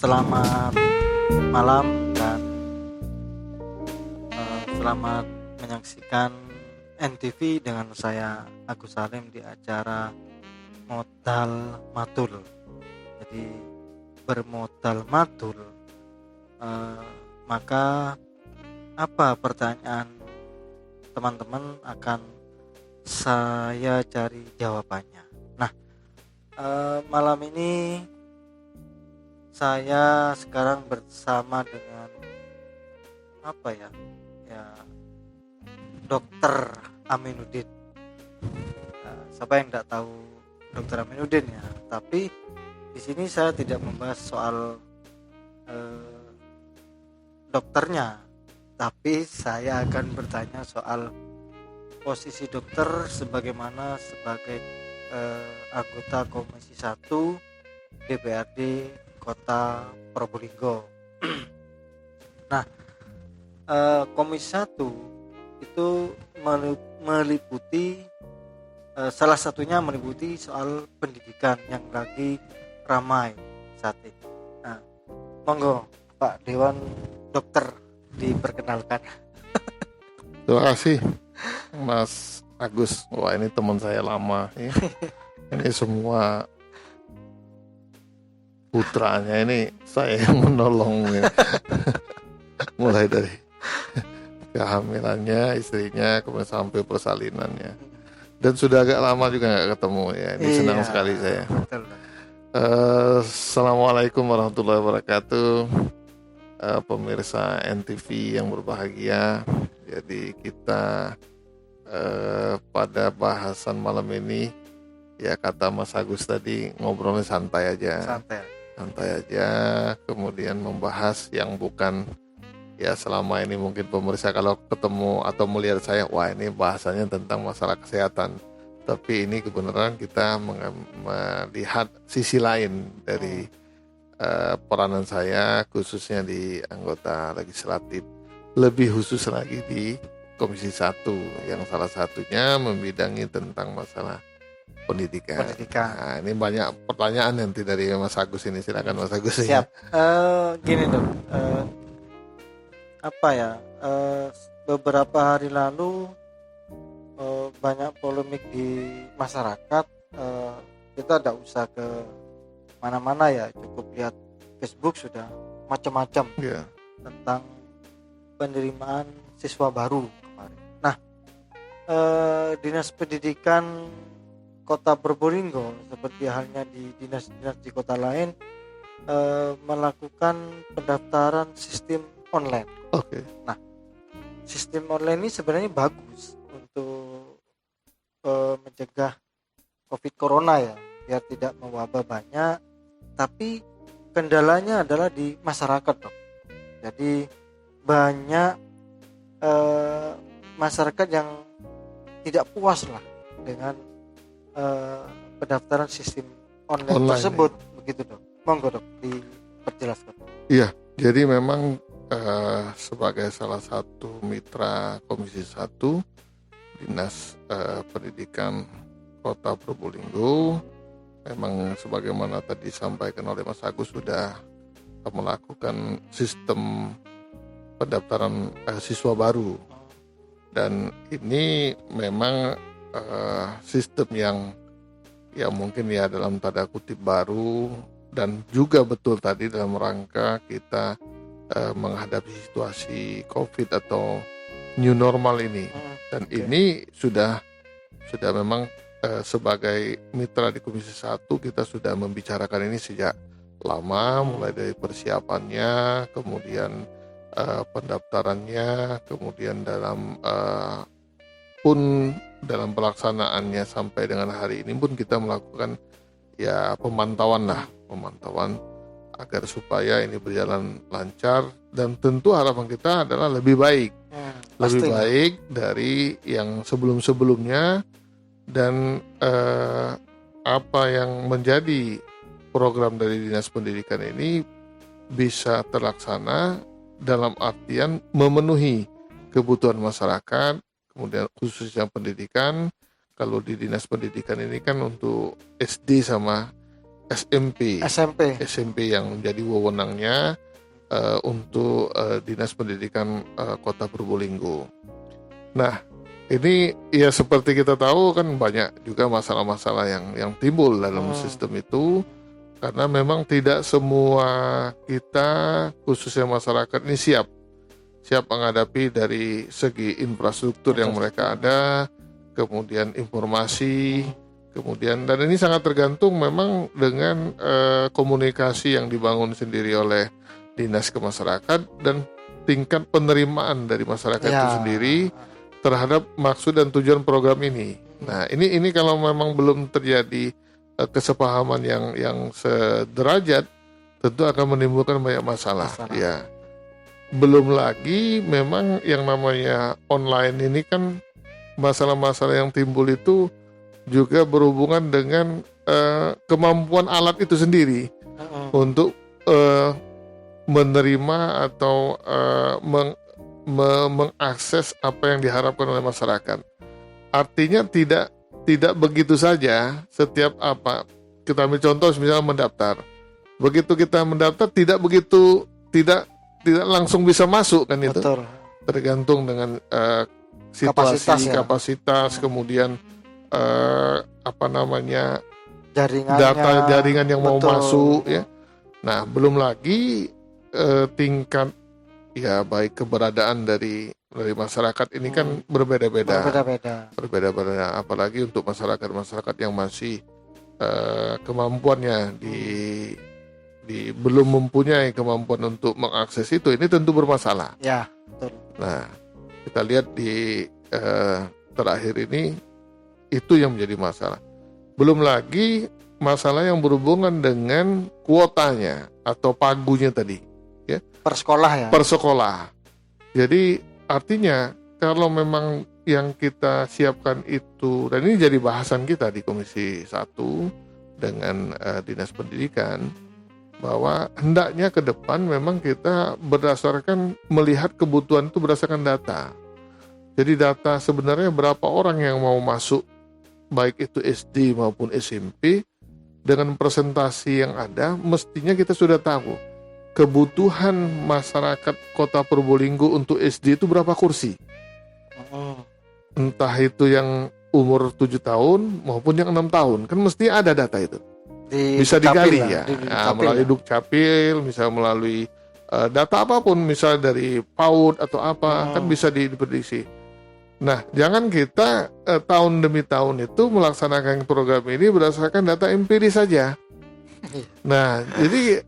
Selamat malam dan selamat menyaksikan NTV dengan saya Agus Salim di acara Modal Matul. Jadi bermodal matul, maka apa pertanyaan teman-teman akan saya cari jawabannya. Nah, malam ini saya sekarang bersama dengan Dokter Aminuddin. Siapa yang tidak tahu Dokter Aminuddin ya? Tapi di sini saya tidak membahas soal dokternya, tapi saya akan bertanya soal posisi dokter sebagai anggota Komisi 1 DPRD Kota Probolinggo. Nah, Komisi 1 itu meliputi salah satunya meliputi soal pendidikan yang lagi ramai saat ini. Nah, monggo Pak Dewan Dokter diperkenalkan. Terima kasih Mas Agus. Wah, ini teman saya lama ya. Ini semua putranya ini saya yang menolong ya. Mulai dari kehamilannya, istrinya, kemudian sampai persalinannya. Dan sudah agak lama juga nggak ketemu ya. Ini senang sekali saya. Assalamualaikum warahmatullahi wabarakatuh. Pemirsa NTV yang berbahagia. Jadi kita pada bahasan malam ini, ya kata Mas Agus tadi, ngobrolnya santai aja. Santai aja, kemudian membahas yang bukan, ya selama ini mungkin pemirsa kalau ketemu atau melihat saya, wah ini bahasanya tentang masalah kesehatan. Tapi ini kebenaran kita melihat sisi lain dari peranan saya, khususnya di anggota legislatif. Lebih khusus lagi di Komisi 1, yang salah satunya membidangi tentang masalah pendidikan. Nah, ini banyak pertanyaan nanti dari Mas Agus ini. Silakan Mas Agus. Siap. Gini Dok, beberapa hari lalu banyak polemik di masyarakat. Kita tidak usah ke mana-mana ya, cukup lihat Facebook sudah macam-macam tentang penerimaan siswa baru kemarin. Nah, Dinas Pendidikan Kota Probolinggo seperti halnya di dinas-dinas di kota lain melakukan pendaftaran sistem online. Oke. Nah, sistem online ini sebenarnya bagus untuk mencegah COVID Corona ya, biar tidak mewabah banyak. Tapi kendalanya adalah di masyarakat dok. Jadi banyak masyarakat yang tidak puas lah dengan pendaftaran sistem online tersebut ya. Begitu dok. Monggo dok diperjelaskan. Iya, jadi memang sebagai salah satu mitra Komisi 1 Dinas Pendidikan Kota Probolinggo, memang sebagaimana tadi disampaikan oleh Mas Agus sudah melakukan sistem pendaftaran siswa baru. Dan ini memang sistem yang mungkin ya dalam tanda kutip baru, dan juga betul tadi dalam rangka kita menghadapi situasi COVID atau new normal ini. Dan ini sudah memang sebagai mitra di Komisi 1 kita sudah membicarakan ini sejak lama, mulai dari persiapannya, kemudian pendaftarannya, kemudian dalam pelaksanaannya sampai dengan hari ini pun kita melakukan ya pemantauan agar supaya ini berjalan lancar, dan tentu harapan kita adalah lebih baik dari yang sebelum-sebelumnya, dan apa yang menjadi program dari Dinas Pendidikan ini bisa terlaksana dalam artian memenuhi kebutuhan masyarakat, kemudian khususnya pendidikan. Kalau di Dinas Pendidikan ini kan untuk SD sama SMP yang menjadi wewenangnya untuk Dinas Pendidikan Kota Probolinggo. Nah, ini ya seperti kita tahu kan banyak juga masalah-masalah yang timbul dalam sistem itu, karena memang tidak semua kita, khususnya masyarakat ini siap menghadapi dari segi infrastruktur yang mereka ada, kemudian informasi, kemudian, dan ini sangat tergantung memang dengan komunikasi yang dibangun sendiri oleh dinas ke masyarakat dan tingkat penerimaan dari masyarakat itu sendiri terhadap maksud dan tujuan program ini. Nah, ini kalau memang belum terjadi kesepahaman yang sederajat, tentu akan menimbulkan banyak masalah. Ya. Belum lagi memang yang namanya online ini kan masalah-masalah yang timbul itu juga berhubungan dengan kemampuan alat itu sendiri untuk menerima atau mengakses apa yang diharapkan oleh masyarakat. Artinya tidak begitu saja setiap apa. Kita ambil contoh misalnya mendaftar. Begitu kita mendaftar tidak langsung bisa masuk kan itu. Betul. Tergantung dengan situasi, kapasitas, kemudian jaringan yang mau masuk ya. Nah, belum lagi tingkat ya baik keberadaan dari masyarakat ini kan berbeda-beda, apalagi untuk masyarakat yang masih kemampuannya belum mempunyai kemampuan untuk mengakses itu, ini tentu bermasalah. Ya, betul. Nah, kita lihat di terakhir ini itu yang menjadi masalah. Belum lagi masalah yang berhubungan dengan kuotanya atau pagunya tadi. Ya. Per sekolah. Jadi artinya kalau memang yang kita siapkan itu, dan ini jadi bahasan kita di Komisi 1 dengan Dinas Pendidikan, bahwa hendaknya ke depan memang kita berdasarkan melihat kebutuhan itu berdasarkan data. Jadi data sebenarnya berapa orang yang mau masuk baik itu SD maupun SMP, dengan presentasi yang ada mestinya kita sudah tahu kebutuhan masyarakat Kota Probolinggo untuk SD itu berapa kursi. Entah itu yang umur 7 tahun maupun yang 6 tahun. Kan mesti ada data itu. Bisa digali ya. Melalui Dukcapil, misalnya melalui data apapun, misalnya dari PAUD atau apa, kan bisa diprediksi. Nah, jangan kita tahun demi tahun itu melaksanakan program ini berdasarkan data empiris saja. Nah, jadi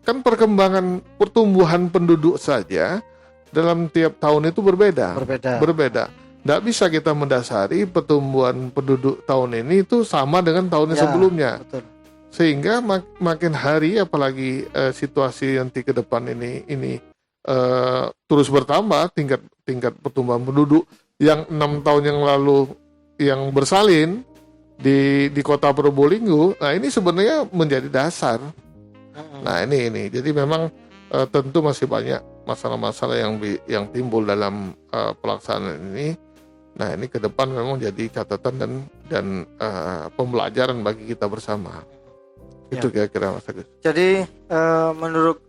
kan perkembangan pertumbuhan penduduk saja dalam tiap tahun itu berbeda. Nggak bisa kita mendasari pertumbuhan penduduk tahun ini itu sama dengan tahun sebelumnya. Betul. Sehingga makin hari, apalagi situasi nanti ke depan ini terus bertambah tingkat pertumbuhan penduduk yang 6 tahun yang lalu yang bersalin di Kota Probolinggo. Nah, ini sebenarnya menjadi dasar. Nah, ini jadi memang tentu masih banyak masalah-masalah yang timbul dalam pelaksanaan ini. Nah, ini ke depan memang jadi catatan dan pembelajaran bagi kita bersama. Itu kira-kira Mas Agus. Jadi menurut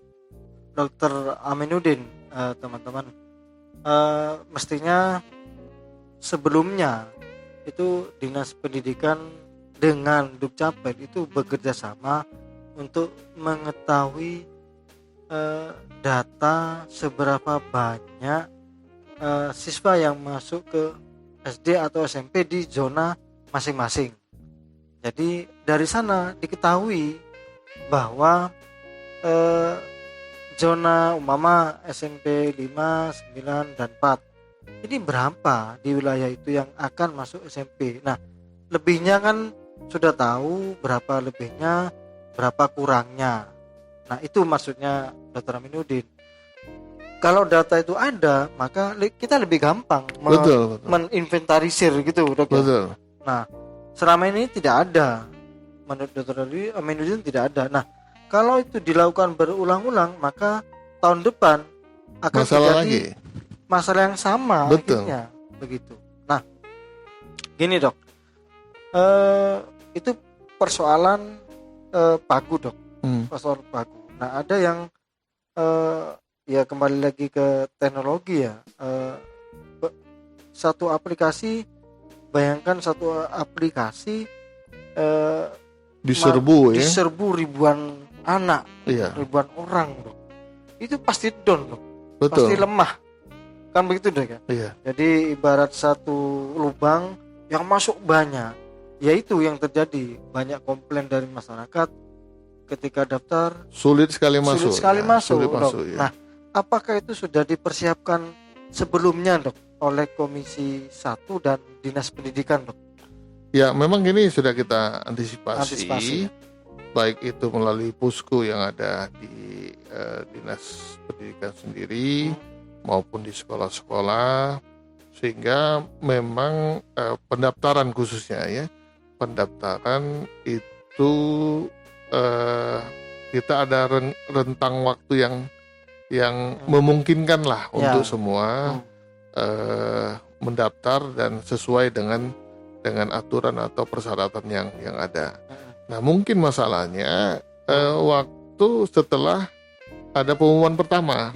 Dr. Aminuddin, teman-teman, mestinya sebelumnya itu Dinas Pendidikan dengan Dukcapil itu bekerja sama untuk mengetahui data seberapa banyak siswa yang masuk ke SD atau SMP di zona masing-masing. Jadi dari sana diketahui bahwa zona umpama SMP 5, 9, dan 4 ini berapa di wilayah itu yang akan masuk SMP. Nah, lebihnya kan sudah tahu berapa lebihnya, berapa kurangnya. Nah, itu maksudnya Dr. Aminuddin. Kalau data itu ada, maka kita lebih gampang meninventarisir gitu, Dok. Betul. Nah, selama ini tidak ada. Menurut Dr. Aminuddin tidak ada. Nah, kalau itu dilakukan berulang-ulang, maka tahun depan akan terjadi masalah yang sama. Betul. Akhirnya begitu. Nah, gini Dok, itu persoalan pagu dok, password pagu. Nah ada yang ya kembali lagi ke teknologi ya, satu aplikasi, bayangkan satu aplikasi diserbu ribuan anak, ribuan orang dok, itu pasti down dok. Betul. Pasti lemah kan begitu dok ya. Jadi ibarat satu lubang yang masuk banyak, yaitu yang terjadi, banyak komplain dari masyarakat ketika daftar sulit sekali masuk. Nah apakah itu sudah dipersiapkan sebelumnya dok oleh Komisi 1 dan Dinas Pendidikan dok? Ya memang ini sudah kita antisipasi. Baik itu melalui Pusku yang ada di Dinas Pendidikan sendiri maupun di sekolah-sekolah, sehingga memang pendaftaran khususnya ya, pendaftaran itu kita ada rentang waktu yang memungkinkan lah untuk semua mendaftar dan sesuai dengan aturan atau persyaratan yang ada. Nah mungkin masalahnya waktu setelah ada pengumuman pertama.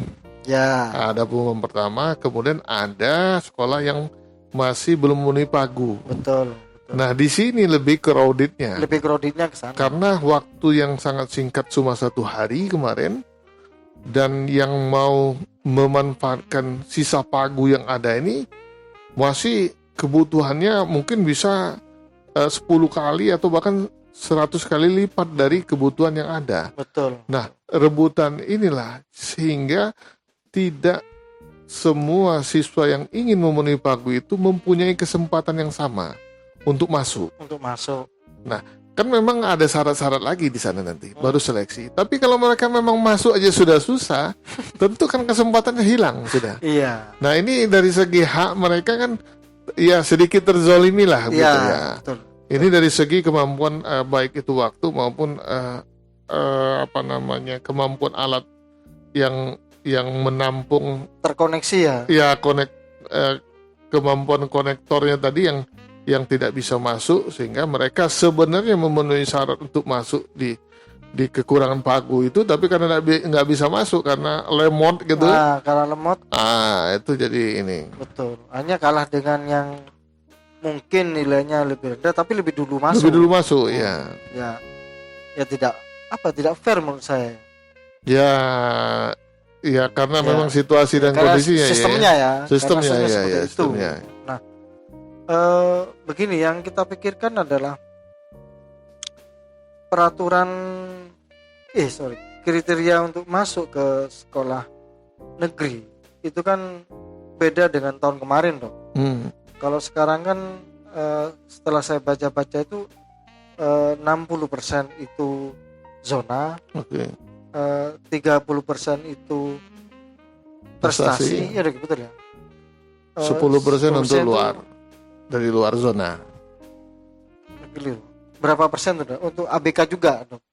Ada pengumuman pertama, kemudian ada sekolah yang masih belum memenuhi pagu. Betul. Nah di sini lebih crowdednya ke sana. Karena waktu yang sangat singkat, cuma 1 hari kemarin, dan yang mau memanfaatkan sisa pagu yang ada ini masih kebutuhannya mungkin bisa 10 kali atau bahkan 100 kali lipat dari kebutuhan yang ada. Betul. Nah, rebutan inilah sehingga tidak semua siswa yang ingin memenuhi pagu itu mempunyai kesempatan yang sama untuk masuk. Nah, kan memang ada syarat-syarat lagi di sana nanti, baru seleksi. Tapi kalau mereka memang masuk aja sudah susah, tentu kan kesempatannya hilang sudah. Iya. Nah, ini dari segi hak mereka kan ya sedikit terzolimi lah gitu ya. Betul. Ini dari segi kemampuan baik itu waktu maupun kemampuan alat yang menampung terkoneksi ya. Ya, kemampuan konektornya tadi yang tidak bisa masuk, sehingga mereka sebenarnya memenuhi syarat untuk masuk di kekurangan pagu itu, tapi karena nggak bisa masuk karena lemot gitu. Karena lemot. Itu jadi ini. Betul. Hanya kalah dengan yang mungkin nilainya lebih rendah tapi lebih dulu masuk. Ya. Ya tidak fair menurut saya. Ya karena memang situasi dan kondisinya sistemnya. Nah, begini yang kita pikirkan adalah kriteria untuk masuk ke sekolah negeri itu kan beda dengan tahun kemarin dok. Kalau sekarang kan setelah saya baca-baca itu 60% itu zona, 30% itu prestasi, ya betul ya. 10% untuk dari luar zona. Berapa persen tuh dok? Untuk ABK juga dok?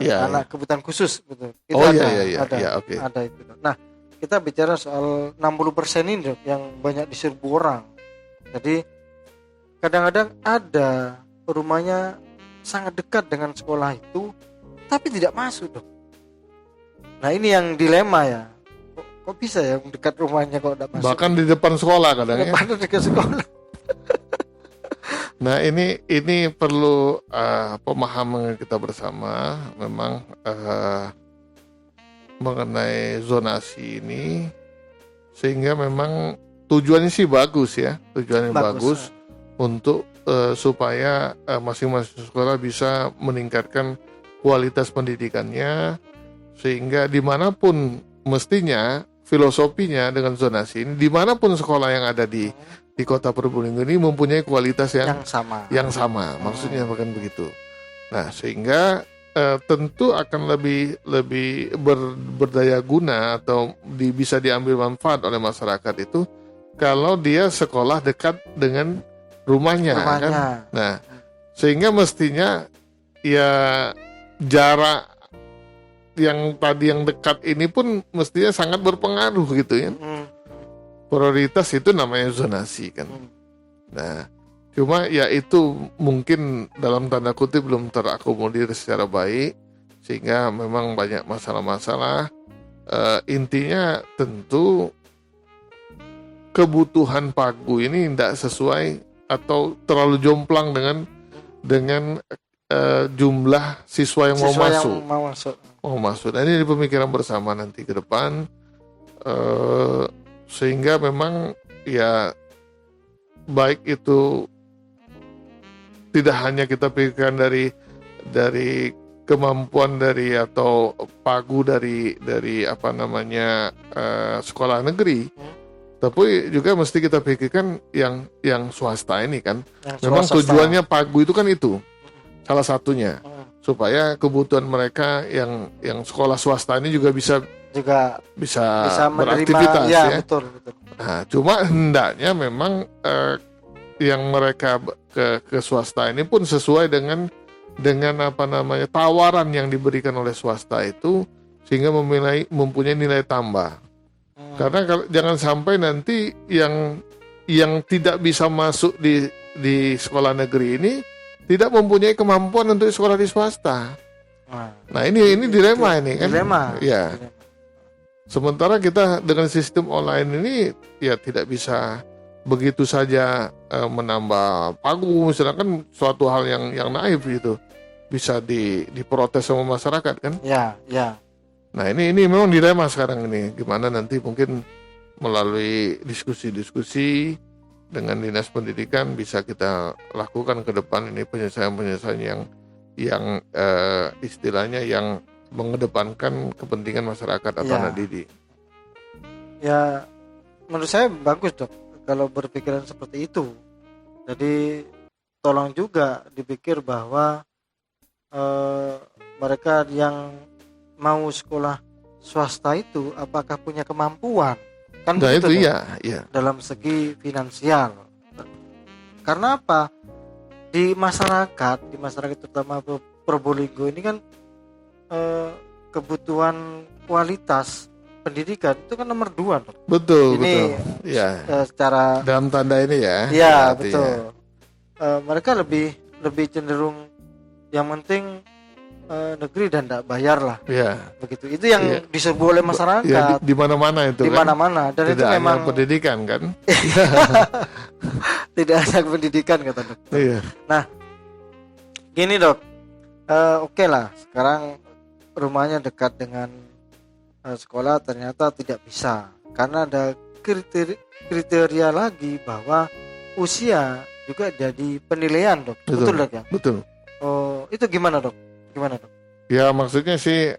Anak kebutuhan khusus betul. Itu ada itu dok. Nah kita bicara soal 60% ini dok, yang banyak diserbu orang. Jadi kadang-kadang ada rumahnya sangat dekat dengan sekolah itu, tapi tidak masuk dok. Nah ini yang dilema ya. Kok bisa ya dekat rumahnya kok tidak masuk? Bahkan di depan sekolah kadang ya. Dekat sekolah. Nah ini perlu pemahaman kita bersama memang mengenai zonasi ini, sehingga memang tujuannya sih bagus ya, bagus untuk supaya masing-masing sekolah bisa meningkatkan kualitas pendidikannya, sehingga dimanapun mestinya filosofinya dengan zonasi ini, dimanapun sekolah yang ada di Kota Probolinggo ini mempunyai kualitas yang sama. Maksudnya bukan begitu. Nah sehingga tentu akan lebih berdaya guna atau bisa diambil manfaat oleh masyarakat itu kalau dia sekolah dekat dengan rumahnya. Kan? Nah sehingga mestinya ya jarak yang tadi yang dekat ini pun mestinya sangat berpengaruh gitu ya. Prioritas itu namanya zonasi kan. Nah Cuma ya itu mungkin dalam tanda kutip belum terakomodir secara baik, sehingga memang banyak masalah-masalah. Intinya tentu kebutuhan pagu ini tidak sesuai atau terlalu jomplang dengan jumlah siswa yang mau masuk. Nah, ini pemikiran bersama nanti ke depan, sehingga memang ya baik itu tidak hanya kita pikirkan dari kemampuan dari atau pagu dari sekolah negeri, tapi juga mesti kita pikirkan yang swasta ini kan. Memang tujuannya pagu itu kan itu salah satunya, supaya kebutuhan mereka yang sekolah swasta ini juga bisa beraktivitas ya. Betul. Nah, cuma hendaknya memang yang mereka ke swasta ini pun sesuai dengan tawaran yang diberikan oleh swasta itu, sehingga mempunyai nilai tambah. Karena jangan sampai nanti yang tidak bisa masuk di sekolah negeri ini tidak mempunyai kemampuan untuk sekolah di swasta. Nah, ini dilema ini kan. Ya. Sementara kita dengan sistem online ini ya tidak bisa begitu saja menambah pagu, misalkan suatu hal yang naif gitu, bisa diprotes sama masyarakat kan? Ya. Nah, ini memang dilema sekarang ini, gimana nanti mungkin melalui diskusi dengan Dinas Pendidikan bisa kita lakukan ke depan ini penyelesaian yang istilahnya yang mengedepankan kepentingan masyarakat atau anak didik. Ya, menurut saya bagus Dok kalau berpikiran seperti itu. Jadi tolong juga dipikir bahwa mereka yang mau sekolah swasta itu apakah punya kemampuan, kan nah, begitu, itu ya dalam segi finansial. Karena apa, di masyarakat terutama Probolinggo ini kan kebutuhan kualitas pendidikan itu kan nomor 2 Dok. Betul. Ya. Secara dalam tanda ini ya. Ya betul. Mereka lebih cenderung yang penting negeri dan tidak bayar lah. Ya. Begitu. Itu yang diserbu oleh masyarakat. Ya, di mana-mana itu. Di mana-mana. Dan tidak itu memang pendidikan kan. Tidak hanya pendidikan kata Dok. Iya. Nah, gini Dok. Oke lah. Sekarang rumahnya dekat dengan sekolah, ternyata tidak bisa karena ada kriteria lagi bahwa usia juga jadi penilaian Dok. Betul Dok ya? Betul. Oh, itu gimana Dok? Ya, maksudnya sih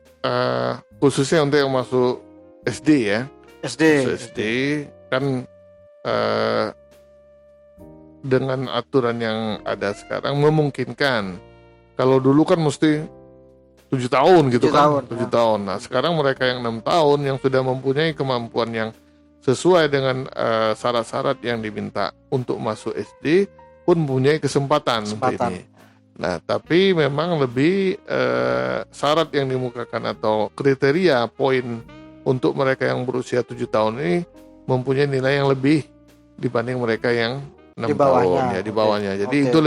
khususnya untuk yang masuk SD ya. SD kan dengan aturan yang ada sekarang memungkinkan. Kalau dulu kan mesti 7 tahun gitu kan. 7 tahun. Nah, sekarang mereka yang 6 tahun yang sudah mempunyai kemampuan yang sesuai dengan syarat-syarat yang diminta untuk masuk SD pun mempunyai kesempatan. Untuk ini. Nah, tapi memang lebih syarat yang dimukakan atau kriteria poin untuk mereka yang berusia 7 tahun ini mempunyai nilai yang lebih dibanding mereka yang 6 tahun ya, di bawahnya. Jadi itu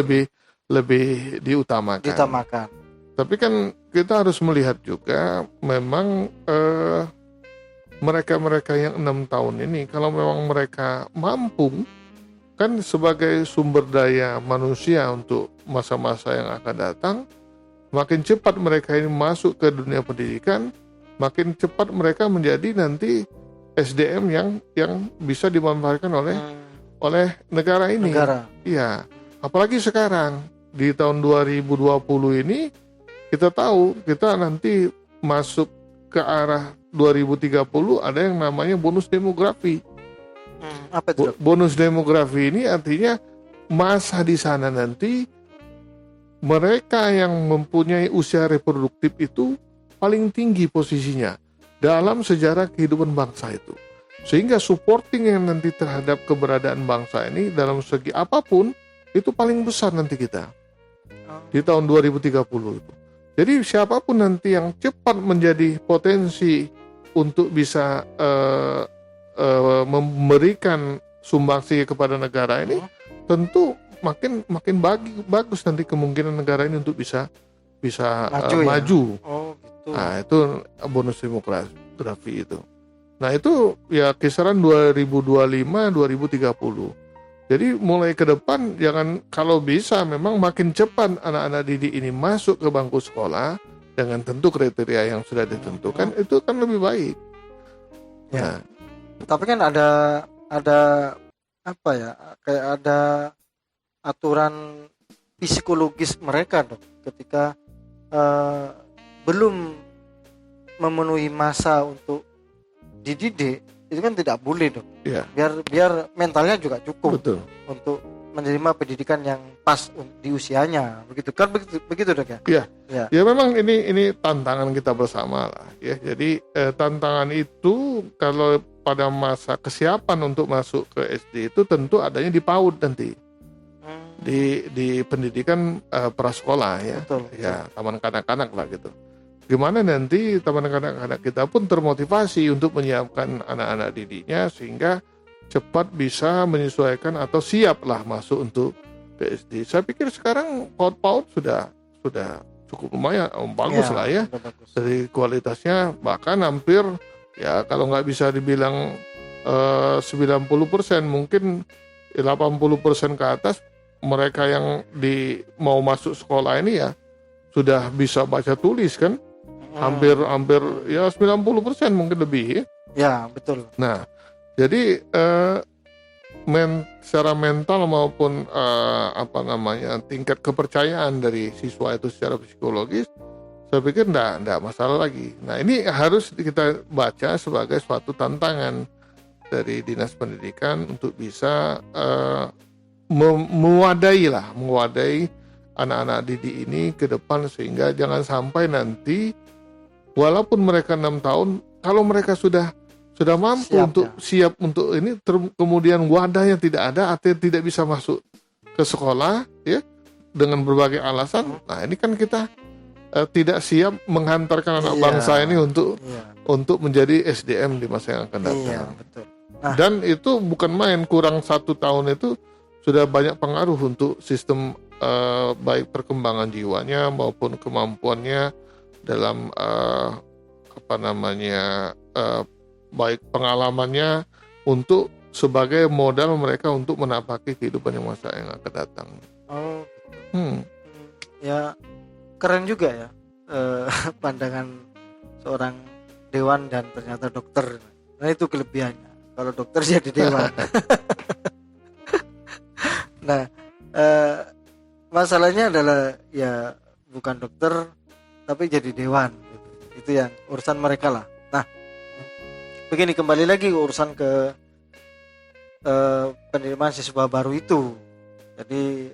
lebih diutamakan. Tapi kan kita harus melihat juga memang mereka-mereka yang 6 tahun ini kalau memang mereka mampu kan sebagai sumber daya manusia untuk masa-masa yang akan datang, makin cepat mereka ini masuk ke dunia pendidikan, makin cepat mereka menjadi nanti SDM yang bisa dimanfaatkan oleh negara ini. Iya, apalagi sekarang di tahun 2020 ini kita tahu kita nanti masuk ke arah 2030 ada yang namanya bonus demografi. Apa itu? Bonus demografi ini artinya masa di sana nanti mereka yang mempunyai usia reproduktif itu paling tinggi posisinya dalam sejarah kehidupan bangsa itu. Sehingga supporting yang nanti terhadap keberadaan bangsa ini dalam segi apapun itu paling besar nanti kita di tahun 2030 itu. Jadi siapapun nanti yang cepat menjadi potensi untuk bisa memberikan sumbangsi kepada negara ini, tentu makin bagus nanti kemungkinan negara ini untuk bisa maju. Oh, gitu. Nah, itu bonus demografi itu. Nah, itu ya kisaran 2025-2030. Jadi mulai ke depan jangan, kalau bisa memang makin cepat anak-anak didik ini masuk ke bangku sekolah dengan tentu kriteria yang sudah ditentukan, itu kan lebih baik. Ya. Nah. Tapi kan ada apa ya? Kayak ada aturan psikologis mereka dok, ketika belum memenuhi masa untuk dididik, itu kan tidak boleh dong. Ya. Biar mentalnya juga cukup. Betul. Untuk menerima pendidikan yang pas di usianya, begitu kan, begitu dok ya. Iya. Ya. Ya memang ini tantangan kita bersama lah ya. Jadi tantangan itu kalau pada masa kesiapan untuk masuk ke SD itu tentu adanya di PAUD nanti. Di pendidikan prasekolah ya. Betul. Ya, taman kanak-kanak lah gitu. Gimana nanti taman kanak-kanak kita pun termotivasi untuk menyiapkan anak-anak didiknya sehingga cepat bisa menyesuaikan atau siap lah masuk untuk PSD. Saya pikir sekarang PAUD sudah cukup lumayan, bagus lah ya. Dari kualitasnya bahkan hampir ya kalau nggak bisa dibilang 90%, mungkin 80% ke atas mereka yang mau masuk sekolah ini ya sudah bisa baca tulis kan. Hampir ya 90% mungkin lebih. Ya, betul. Nah, jadi secara mental maupun tingkat kepercayaan dari siswa itu secara psikologis, saya pikir enggak masalah lagi. Nah, ini harus kita baca sebagai suatu tantangan dari Dinas Pendidikan untuk bisa mewadahi anak-anak didik ini ke depan, sehingga jangan sampai nanti walaupun mereka 6 tahun, kalau mereka sudah mampu siap untuk ini, kemudian wadahnya tidak ada, artinya tidak bisa masuk ke sekolah ya dengan berbagai alasan. Nah, ini kan kita tidak siap menghantarkan anak bangsa ini untuk menjadi SDM di masa yang akan datang. Iya, betul. Nah, dan itu bukan main, kurang 1 tahun itu sudah banyak pengaruh untuk sistem baik perkembangan jiwanya maupun kemampuannya dalam baik pengalamannya untuk sebagai modal mereka untuk menapaki kehidupan yang masa yang akan datang. Oh, ya keren juga ya pandangan seorang dewan dan ternyata dokter. Nah, itu kelebihannya. Kalau dokter jadi dewan. Nah, masalahnya adalah ya bukan dokter tapi jadi dewan gitu. Itu yang urusan mereka lah. Nah, begini, kembali lagi urusan ke penerimaan siswa baru itu. Jadi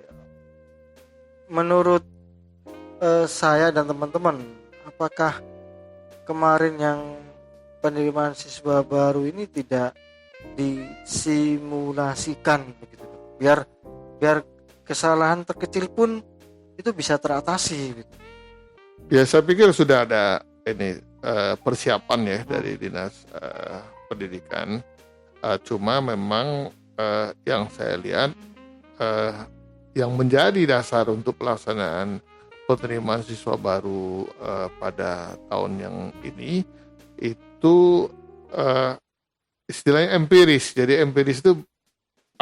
menurut saya dan teman-teman, apakah kemarin yang penerimaan siswa baru ini tidak disimulasikan begitu, biar kesalahan terkecil pun itu bisa teratasi gitu. Ya, saya pikir sudah ada ini persiapan ya dari Dinas Pendidikan. Cuma memang yang saya lihat yang menjadi dasar untuk pelaksanaan penerimaan siswa baru pada tahun yang ini itu istilahnya empiris. Jadi empiris itu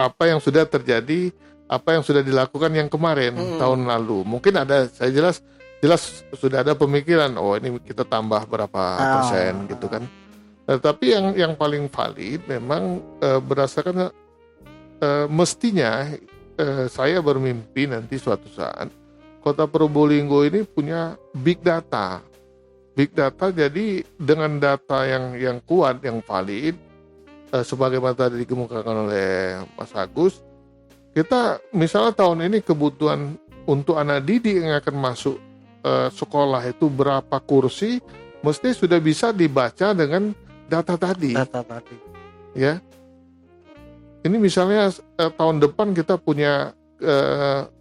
apa yang sudah terjadi, apa yang sudah dilakukan yang kemarin tahun lalu. Mungkin ada, saya jelas sudah ada pemikiran, oh ini kita tambah berapa persen gitu kan. Tapi yang paling valid memang berdasarkan mestinya saya bermimpi nanti suatu saat Kota Probolinggo ini punya big data. Big data, jadi dengan data yang kuat, yang valid, sebagaimana tadi dikemukakan oleh Mas Agus, kita misalnya tahun ini kebutuhan untuk anak didik yang akan masuk sekolah itu berapa kursi, mesti sudah bisa dibaca dengan data tadi. Ya. Ini misalnya tahun depan kita punya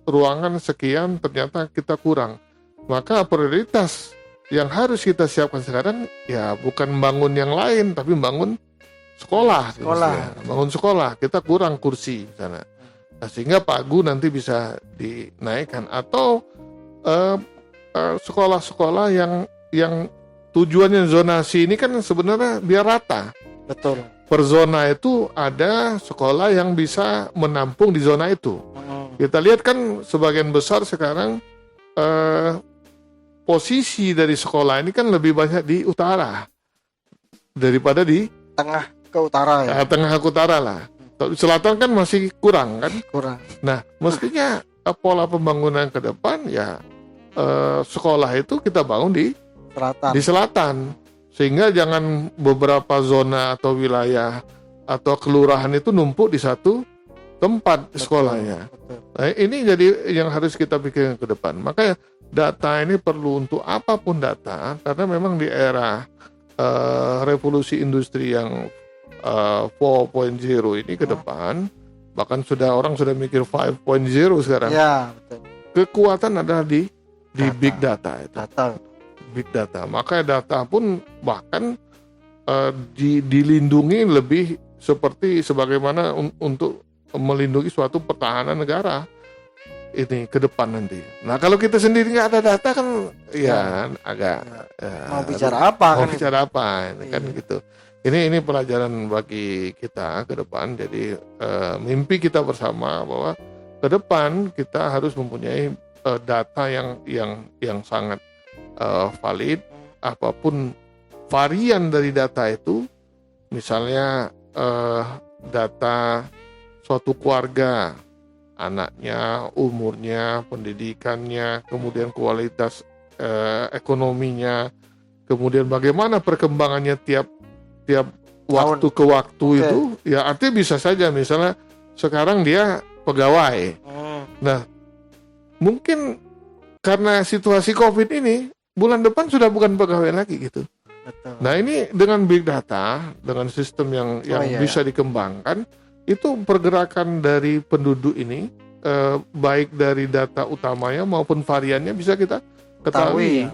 ruangan sekian, ternyata kita kurang. Maka prioritas yang harus kita siapkan sekarang ya bukan bangun yang lain, tapi bangun sekolah. Bangun sekolah, kita kurang kursi misalnya. Nah, sehingga pagu nanti bisa dinaikkan atau sekolah-sekolah yang tujuannya zonasi ini kan sebenarnya biar rata. Betul. Per zona itu ada sekolah yang bisa menampung di zona itu. Kita lihat kan sebagian besar sekarang posisi dari sekolah ini kan lebih banyak di utara daripada di tengah ke utara ya. Tengah ke utara lah. Selatan kan masih kurang kan? Kurang. Nah, mestinya pola pembangunan ke depan ya sekolah itu kita bangun di selatan. Sehingga jangan beberapa zona atau wilayah atau kelurahan itu numpuk di satu tempat sekolahnya. Betul. Nah, ini jadi yang harus kita pikirkan ke depan. Makanya data ini perlu untuk apapun data, karena memang di era revolusi industri yang 4.0 ini ke depan, bahkan orang sudah mikir 5.0 sekarang. Ya, betul. Kekuatan adalah di big data itu. Big data. Makanya data pun bahkan dilindungi lebih seperti sebagaimana untuk melindungi suatu pertahanan negara ini ke depan nanti. Nah, kalau kita sendiri nggak ada data kan ya agak mau bicara apa? Mau bicara apa? Ini kan gitu. Ini pelajaran bagi kita ke depan. Jadi mimpi kita bersama bahwa ke depan kita harus mempunyai data yang sangat valid. Apapun varian dari data itu, misalnya data suatu keluarga, anaknya, umurnya, pendidikannya, kemudian kualitas ekonominya, kemudian bagaimana perkembangannya tiap waktu ke waktu itu, ya artinya bisa saja misalnya sekarang dia pegawai. Nah, mungkin karena situasi COVID ini bulan depan sudah bukan pegawai lagi gitu. Betul. Nah, ini dengan big data, dengan sistem yang bisa dikembangkan, itu pergerakan dari penduduk ini baik dari data utamanya maupun variannya bisa kita ketahui.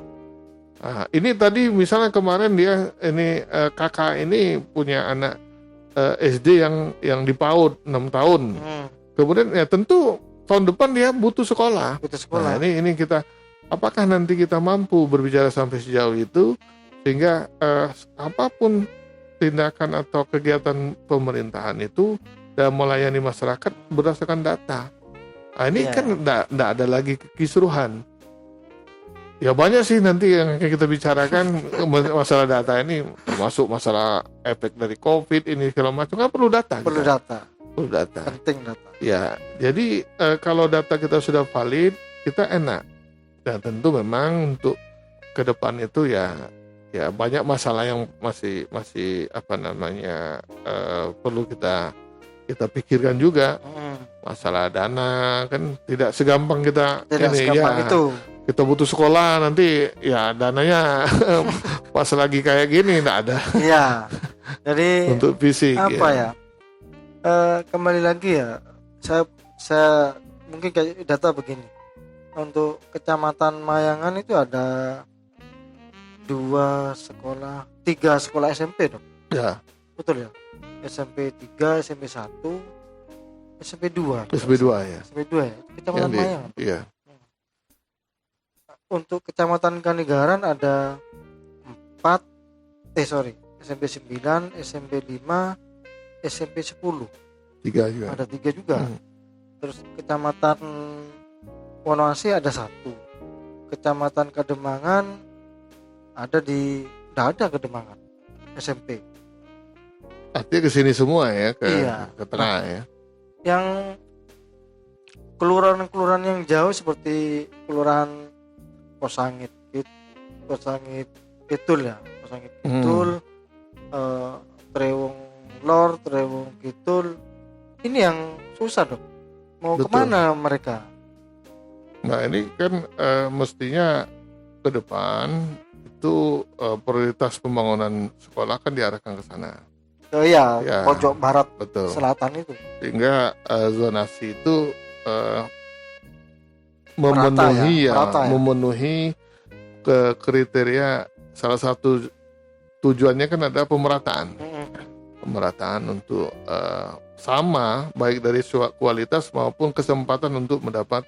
Nah, ini tadi misalnya kemarin dia ini kakak ini punya anak SD yang di PAUD 6 tahun. Kemudian ya tentu tahun depan dia butuh sekolah. Nah, ini kita apakah nanti kita mampu berbicara sampai sejauh itu sehingga apapun tindakan atau kegiatan pemerintahan itu dan melayani masyarakat berdasarkan data. Nah, ini kan tidak ada lagi kekisruhan. Ya banyak sih nanti yang kita bicarakan masalah data ini, termasuk masalah efek dari COVID ini segala macam, kan perlu data. Perlu data. Penting data. Ya, jadi kalau data kita sudah valid, kita enak. Dan tentu memang untuk ke depan itu ya banyak masalah yang masih perlu kita pikirkan juga. Masalah dana kan tidak segampang kita itu. Kita butuh sekolah nanti ya dananya pas lagi kayak gini enggak ada. Iya. Jadi untuk fisik kembali lagi ya. Saya mungkin kayak data begini. Untuk Kecamatan Mayangan itu ada 3 sekolah SMP dong. Ya. Betul ya. SMP 3, SMP 1, SMP 2. SMP 2 ya. SMP 2 ya. Kecamatan Mayangan. Iya. Untuk Kecamatan Kanigaran ada SMP 9, SMP 5, SMP 10. 3 juga. Ada 3 juga. Terus Kecamatan Wonoasi ada 1. Kecamatan Kademangan tidak ada Kademangan SMP. Artinya ke sini semua ya, ke tengah ya. Yang kelurahan-kelurahan yang jauh seperti kelurahan Posangit Kidul ya, Posangit Kidul, Trewung Lor, Trewung Kidul. Ini yang susah dong. Mau kemana mereka? Nah, ini kan mestinya ke depan itu prioritas pembangunan sekolah kan diarahkan ke sana. Oh iya, pojok barat, selatan itu. Sehingga zonasi itu memenuhi kriteria. Salah satu tujuannya kan ada pemerataan untuk sama, baik dari kualitas maupun kesempatan untuk mendapat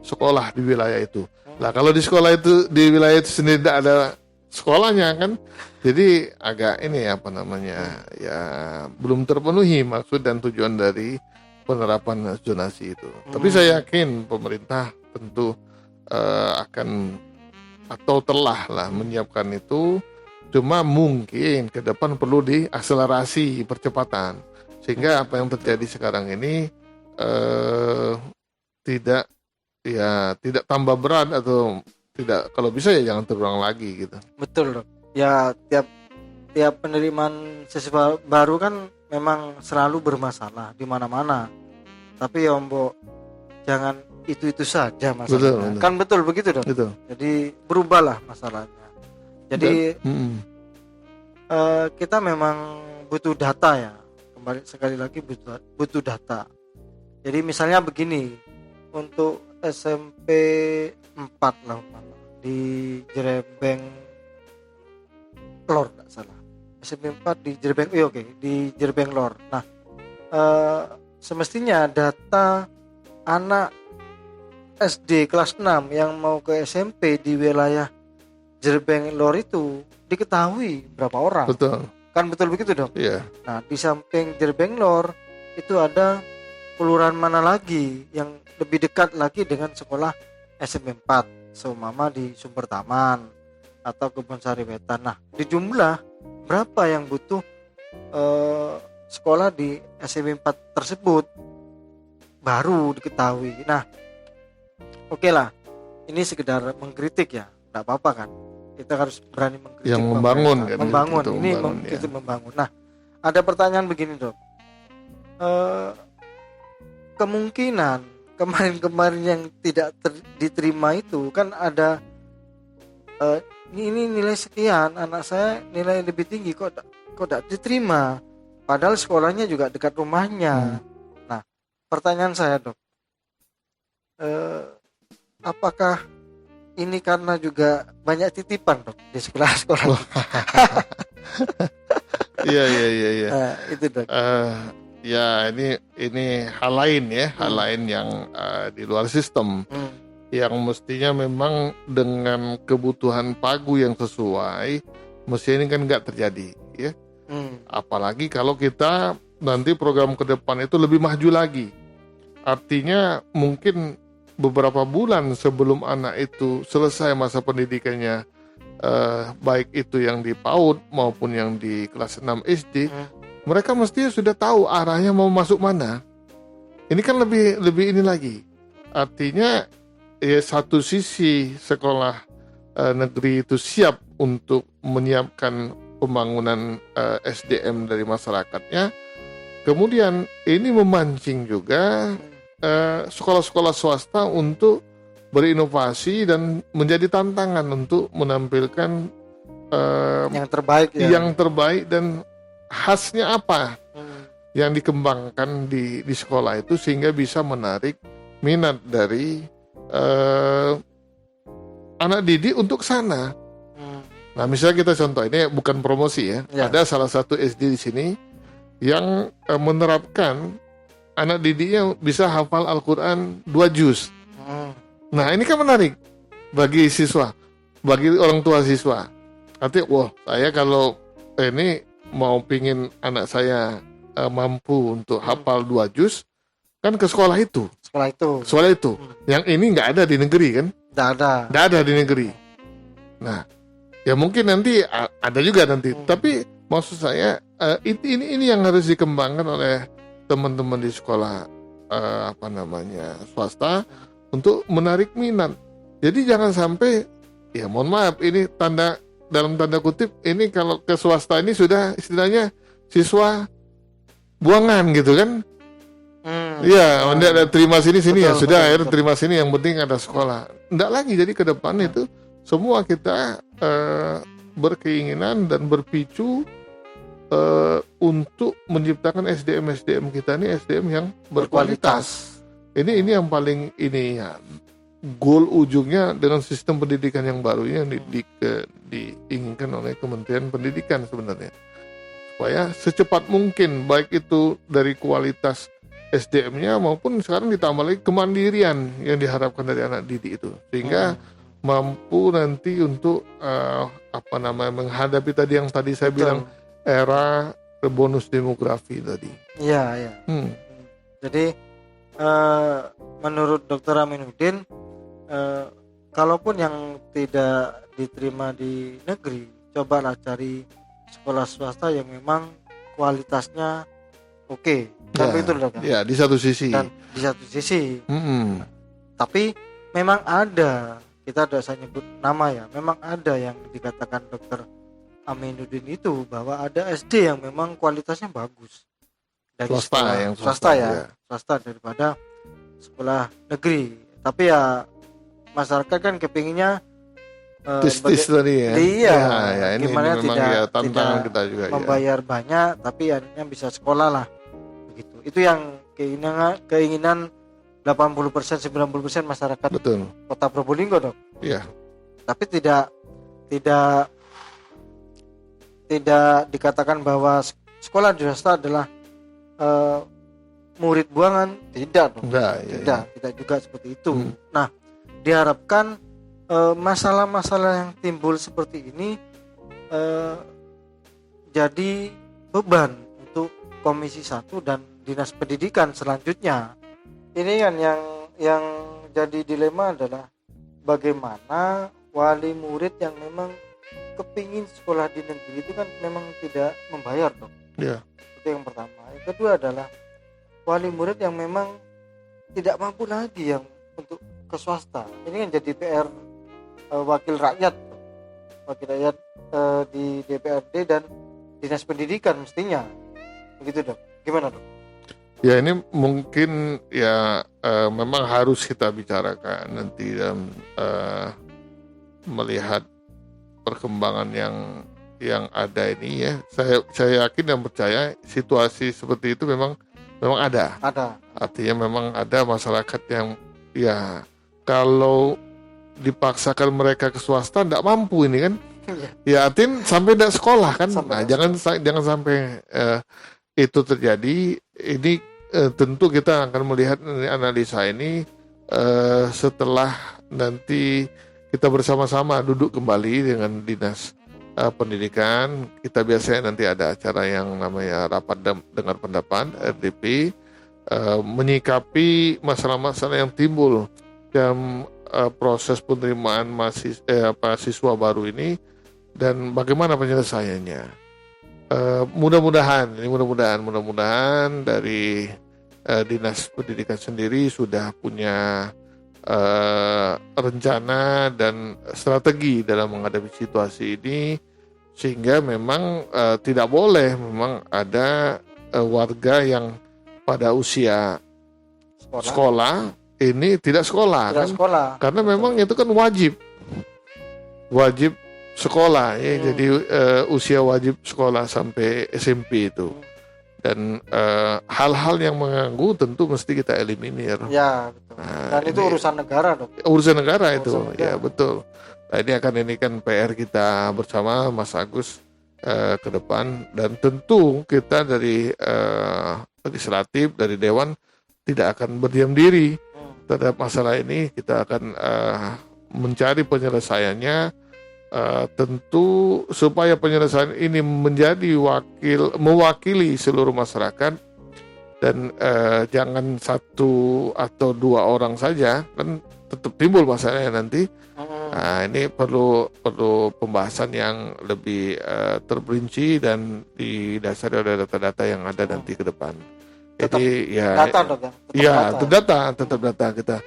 sekolah di wilayah itu. Nah, kalau di sekolah itu, di wilayah itu sendiri tidak ada sekolahnya kan, jadi agak ini apa namanya, ya belum terpenuhi maksud dan tujuan dari penerapan zonasi itu. Tapi saya yakin pemerintah tentu akan atau telah lah menyiapkan itu. Cuma mungkin ke depan perlu diakselerasi percepatan sehingga apa yang terjadi sekarang ini tidak tambah berat atau tidak, kalau bisa ya jangan terulang lagi gitu. Betul, Dok. Ya tiap penerimaan siswa baru kan memang selalu bermasalah di mana-mana. Tapi ya Mbok, jangan itu saja masalahnya. Betul. Kan betul begitu, Dok. Betul. Jadi berubahlah masalahnya. Jadi kita memang butuh data ya. Sekali lagi butuh data. Jadi misalnya begini, untuk SMP 4 lah di Jerebeng Lor, tidak salah. SMP 4 di Jerebeng, di Jerebeng Lor. Nah, semestinya data anak SD kelas 6 yang mau ke SMP di wilayah Jerebeng Lor itu diketahui berapa orang. Betul. Kan betul begitu, Dok? Iya. Nah, di samping Jerebeng Lor itu ada kelurahan mana lagi yang lebih dekat lagi dengan sekolah SMP 4, seumpama di Sumber Taman atau Kebun Sari Wetan. Nah, di jumlah berapa yang butuh sekolah di SMP 4 tersebut baru diketahui. Nah, oke lah, ini sekedar mengkritik ya, tidak apa-apa kan. Kita harus berani mengkritik. Yang membangun kan. Membangun, ini kita membangun. Nah, ada pertanyaan begini, Dok. Kemungkinan kemarin yang tidak diterima itu kan ada ini nilai sekian, anak saya nilai lebih tinggi kok tidak diterima, padahal sekolahnya juga dekat rumahnya. Nah, pertanyaan saya, Dok, apakah ini karena juga banyak titipan, Dok, di sekolah-sekolah? Iya. Itu, Dok. Ya ini hal lain ya, hal lain yang di luar sistem, yang mestinya memang dengan kebutuhan pagu yang sesuai, mestinya ini kan nggak terjadi ya. Apalagi kalau kita nanti program ke depan itu lebih maju lagi, artinya mungkin beberapa bulan sebelum anak itu selesai masa pendidikannya, baik itu yang di PAUD maupun yang di kelas 6 SD, mereka mestinya sudah tahu arahnya mau masuk mana. Ini kan lebih ini lagi. Artinya ya satu sisi sekolah negeri itu siap untuk menyiapkan pembangunan SDM dari masyarakatnya. Kemudian ini memancing juga sekolah-sekolah swasta untuk berinovasi dan menjadi tantangan untuk menampilkan yang terbaik ya. Yang terbaik dan khasnya apa yang dikembangkan di sekolah itu sehingga bisa menarik minat dari anak didik untuk sana. Nah, misalnya kita contoh, ini bukan promosi ya. Ada salah satu SD di sini yang menerapkan anak didiknya bisa hafal Al-Quran 2 juz. Nah, ini kan menarik bagi siswa, bagi orang tua siswa. Artinya, wah, saya kalau ini mau pingin anak saya mampu untuk hafal 2 juz, kan ke sekolah itu. Sekolah itu. Yang ini nggak ada di negeri kan? Nggak ada di negeri. Nah, ya mungkin nanti ada juga nanti. Tapi maksud saya ini yang harus dikembangkan oleh teman-teman di sekolah swasta untuk menarik minat. Jadi jangan sampai, ya mohon maaf, ini dalam tanda kutip, ini kalau ke swasta ini sudah istilahnya siswa buangan gitu kan. Iya, ada terima sini ya sudah, akhirnya terima sini, yang penting ada sekolah. Enggak lagi, jadi ke depan itu semua kita berkeinginan dan berpicu untuk menciptakan SDM kita ini SDM yang berkualitas. Ini yang paling ini ya, goal ujungnya dengan sistem pendidikan yang baru ini yang diinginkan oleh Kementerian Pendidikan sebenarnya, supaya secepat mungkin baik itu dari kualitas SDM-nya maupun sekarang ditambah lagi kemandirian yang diharapkan dari anak didik itu, sehingga mampu nanti untuk menghadapi tadi yang tadi saya bilang era bonus demografi tadi. Iya. Jadi menurut Dr. Aminuddin, kalaupun yang tidak diterima di negeri, cobalah cari sekolah swasta yang memang kualitasnya oke. Kan begitu dok. Ya, di satu sisi. Dan di satu sisi. Tapi memang ada, kita tidak usah nyebut nama ya, memang ada yang dikatakan Dr. Aminuddin itu bahwa ada SD yang memang kualitasnya bagus dari swasta daripada sekolah negeri. Tapi ya masyarakat kan kepinginnya tis tadi ya. Iya. Ini gimana memang tidak tantangan kita juga membayar banyak tapi akhirnya bisa sekolah lah begitu. Itu yang keinginan 80% 90% masyarakat Kota Probolinggo dok. Iya. Tapi tidak dikatakan bahwa sekolah di swasta adalah murid buangan, tidak dong. Tidak juga seperti itu. Nah, diharapkan masalah-masalah yang timbul seperti ini jadi beban untuk Komisi 1 dan Dinas Pendidikan selanjutnya. Ini kan yang jadi dilema adalah bagaimana wali murid yang memang kepingin sekolah di negeri itu kan memang tidak membayar dong. Iya. Itu yang pertama. Yang kedua adalah wali murid yang memang tidak mampu lagi yang untuk ke swasta. Ini kan jadi PR wakil rakyat di DPRD dan Dinas Pendidikan mestinya. Begitu dok. Gimana dok? Ya ini mungkin ya memang harus kita bicarakan nanti dalam melihat perkembangan yang ada ini ya. Saya yakin dan percaya situasi seperti itu memang ada. Artinya memang ada masyarakat yang ya kalau dipaksakan mereka ke swasta tidak mampu ini kan. Ya artinya sampai tidak sekolah kan. Jangan sampai itu terjadi. Ini tentu kita akan melihat analisa ini setelah nanti kita bersama-sama duduk kembali dengan Dinas Pendidikan. Kita biasanya nanti ada acara yang namanya rapat dengar pendapat RDP, menyikapi masalah-masalah yang timbul dalam proses penerimaan mahasiswa baru ini dan bagaimana penyelesaiannya. Mudah-mudahan dari Dinas Pendidikan sendiri sudah punya rencana dan strategi dalam menghadapi situasi ini, sehingga memang tidak boleh memang ada warga yang pada usia sekolah ini tidak sekolah. Karena memang itu kan wajib sekolah ya. Jadi usia wajib sekolah sampai SMP itu. Dan hal-hal yang mengganggu tentu mesti kita eliminir. Ya, betul. Dan itu urusan negara, dok. Urusan negara itu, ya betul. Nah, ini kan PR kita bersama Mas Agus ke depan, dan tentu kita dari legislatif, dari Dewan tidak akan berdiam diri terhadap masalah ini. Kita akan mencari penyelesaiannya. Tentu supaya penyelesaian ini menjadi mewakili seluruh masyarakat dan jangan satu atau dua orang saja, kan tetap timbul masalahnya nanti. Nah, ini perlu pembahasan yang lebih terperinci dan didasari oleh data-data yang ada nanti ke depan. Jadi tetap data kita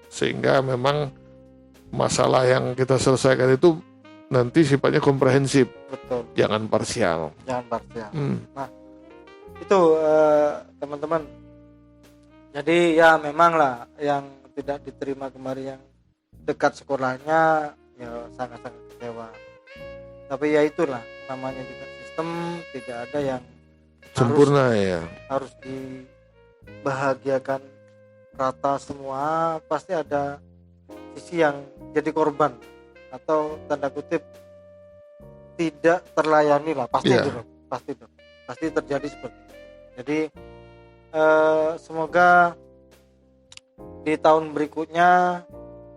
sehingga memang masalah yang kita selesaikan itu nanti sifatnya komprehensif. Betul. Jangan parsial. Nah, itu teman-teman. Jadi ya memang lah yang tidak diterima kemarin yang dekat sekolahnya ya sangat-sangat kecewa. Tapi ya itulah namanya juga sistem, tidak ada yang sempurna harus dibahagiakan rata semua. Pasti ada sisi yang jadi korban atau tanda kutip tidak terlayani lah, pasti itu. pasti terjadi seperti itu. Jadi semoga di tahun berikutnya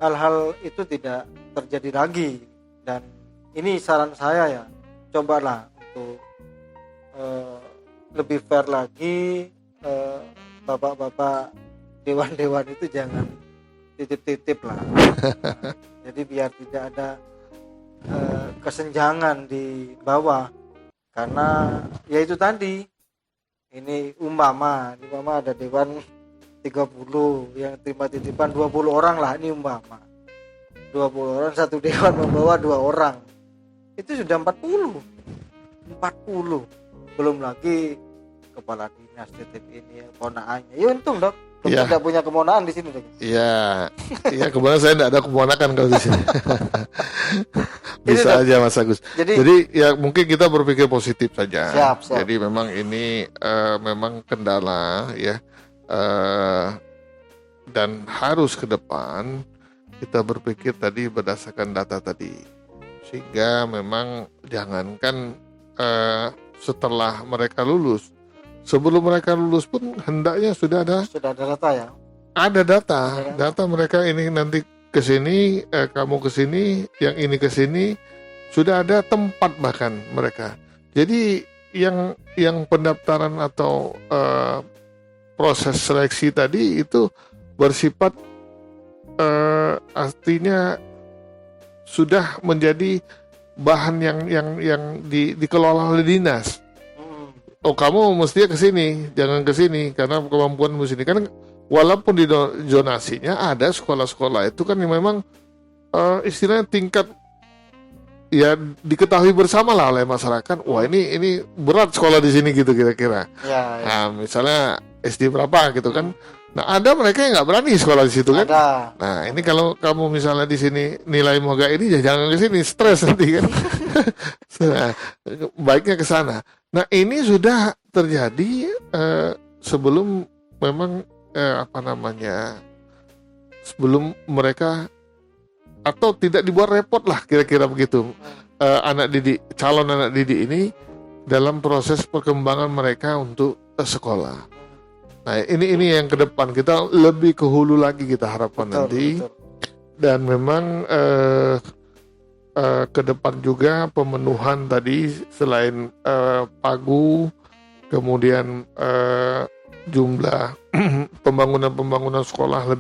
hal-hal itu tidak terjadi lagi. Dan ini saran saya ya, cobalah untuk lebih fair lagi. Bapak-bapak dewan-dewan itu jangan titip-titip lah. Jadi biar tidak ada kesenjangan di bawah, karena ya itu tadi, ini umpama ada dewan 30 yang terima titipan 20 orang lah, ini umpama 20 orang, satu dewan membawa 2 orang, itu sudah 40, belum lagi kepala dinas TTP ini keponakannya. Ya untung dok, tidak punya keponakan di sini dok. Iya, kebetulan saya tidak ada keponakan kalau di sini. Bisa aja Mas Agus. Jadi ya mungkin kita berpikir positif saja. Siap. Jadi memang ini memang kendala ya, dan harus ke depan kita berpikir tadi berdasarkan data tadi, sehingga memang jangankan setelah mereka lulus, sebelum mereka lulus pun hendaknya sudah ada data ya. Ada data mereka ini nanti ke sini, kamu ke sini, yang ini ke sini, sudah ada tempat bahkan mereka. Jadi yang pendaftaran atau proses seleksi tadi itu bersifat artinya sudah menjadi bahan yang dikelola oleh dinas. Oh, kamu mestinya ke sini, jangan ke sini karena kemampuanmu sini. Kan walaupun di zonasinya ada sekolah-sekolah itu kan yang memang istilahnya tingkat ya diketahui bersama lah oleh masyarakat. Wah, ini berat sekolah di sini gitu kira-kira. Ya. Nah, misalnya SD berapa gitu kan. Nah, ada mereka yang nggak berani sekolah di situ kan. Ada. Nah, ini kalau kamu misalnya di sini nilai moga ini ya jangan ke sini, stres nanti kan. Nah, baiknya ke sana. Nah, ini sudah terjadi sebelum memang sebelum mereka atau tidak dibuat repot lah kira-kira begitu calon anak didik ini dalam proses perkembangan mereka untuk sekolah. Nah, ini yang ke depan kita lebih ke hulu lagi kita harapkan nanti. Dan memang ke depan juga pemenuhan tadi selain pagu, kemudian jumlah pembangunan sekolah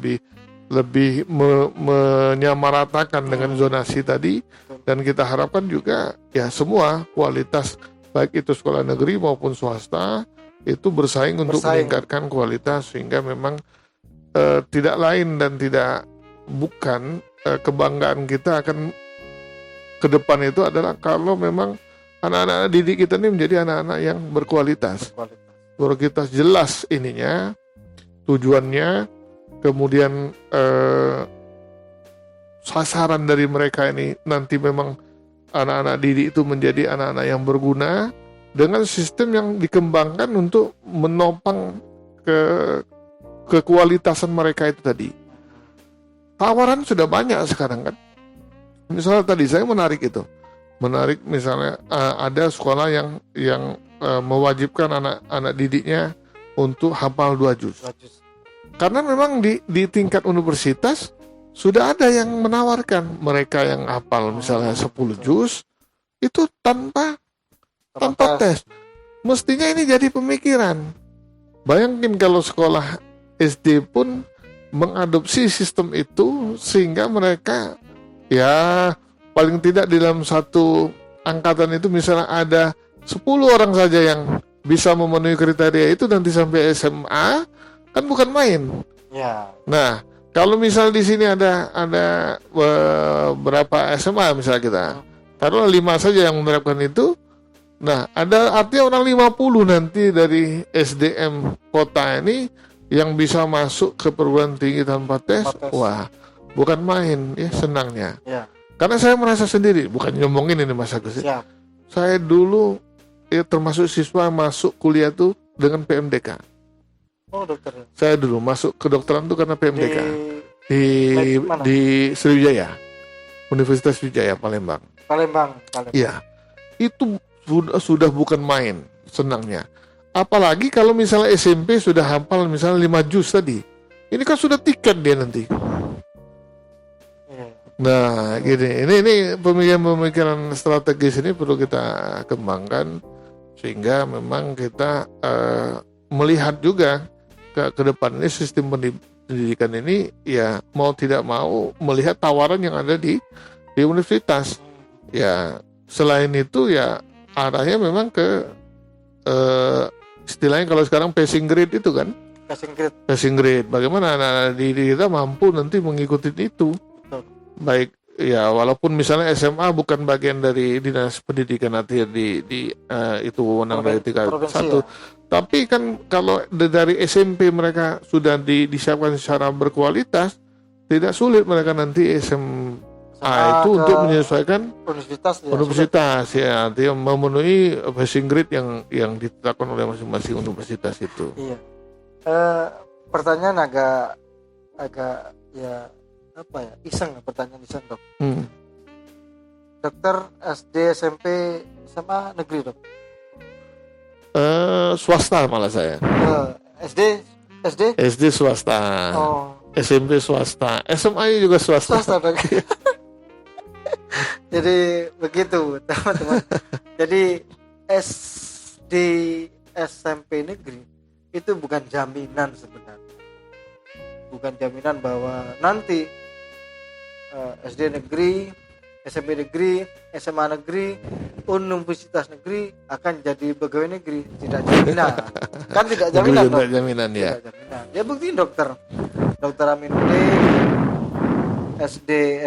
lebih menyamaratakan dengan zonasi tadi, dan kita harapkan juga ya semua kualitas baik itu sekolah negeri maupun swasta itu bersaing untuk meningkatkan kualitas, sehingga memang tidak lain dan tidak bukan kebanggaan kita akan ke depan itu adalah kalau memang anak-anak didik kita ini menjadi anak-anak yang berkualitas jelas ininya, tujuannya, kemudian sasaran dari mereka ini nanti memang anak-anak didik itu menjadi anak-anak yang berguna dengan sistem yang dikembangkan untuk menopang kekualitasan mereka itu tadi. Tawaran sudah banyak sekarang kan. Misalnya tadi saya menarik misalnya ada sekolah yang mewajibkan anak-anak didiknya untuk hafal 2 juz. Karena memang di tingkat universitas sudah ada yang menawarkan mereka yang hafal misalnya 10 juz itu tanpa tes. Mestinya ini jadi pemikiran. Bayangin kalau sekolah SD pun mengadopsi sistem itu, sehingga mereka ya paling tidak di dalam satu angkatan itu misalnya ada 10 orang saja yang bisa memenuhi kriteria itu nanti sampai SMA, kan bukan main. Ya. Nah, kalau misal di sini ada berapa SMA misalnya kita, taruhlah 5 saja yang menerapkan itu. Nah, ada artinya orang 50 nanti dari SDM kota ini yang bisa masuk ke perguruan tinggi tanpa tes. Wah, bukan main ya senangnya. Ya. Karena saya merasa sendiri, bukan nyombongin ini Mas Agus. Siap. Saya dulu termasuk siswa masuk kuliah tuh dengan PMDK. Oh, dokter. Saya dulu masuk kedokteran tuh karena PMDK. Mana? Di Sriwijaya. Universitas Sriwijaya Palembang. Palembang. Iya. Itu sudah bukan main senangnya. Apalagi kalau misalnya SMP sudah hafal misalnya 5 juz tadi. Ini kan sudah tiket dia nanti. Nah, gini, ini pemikiran strategis ini perlu kita kembangkan sehingga memang kita melihat juga ke depan ini sistem pendidikan ini ya mau tidak mau melihat tawaran yang ada di universitas. Ya, selain itu ya arahnya memang ke istilahnya kalau sekarang passing grade itu kan. Passing grade. Bagaimana anak-anak kita mampu nanti mengikuti itu. Baik ya, walaupun misalnya SMA bukan bagian dari dinas pendidikan nanti di itu wewenang dari 31 ya. Tapi kan kalau dari SMP mereka sudah disiapkan secara berkualitas, tidak sulit mereka nanti SMA itu untuk menyesuaikan universitas ya, artinya memenuhi passing grade yang ditetapkan oleh masing-masing universitas itu. Iya. Pertanyaan agak ya apa ya, pertanyaan iseng dok. Dokter SD, SMP, SMA negeri dok? Swasta malah saya. SD swasta. SMP swasta, SMA juga swasta dok. Jadi begitu teman-teman. Jadi SD, SMP negeri itu bukan jaminan sebenarnya. Bukan jaminan bahwa nanti SD negeri, SMP negeri, SMA negeri, universitas negeri akan jadi pegawai negeri. Tidak jaminan. Kan tidak jaminan. Tidak jaminan ya. Tidak jaminan. Ya bukti Dokter Aminuddin SD,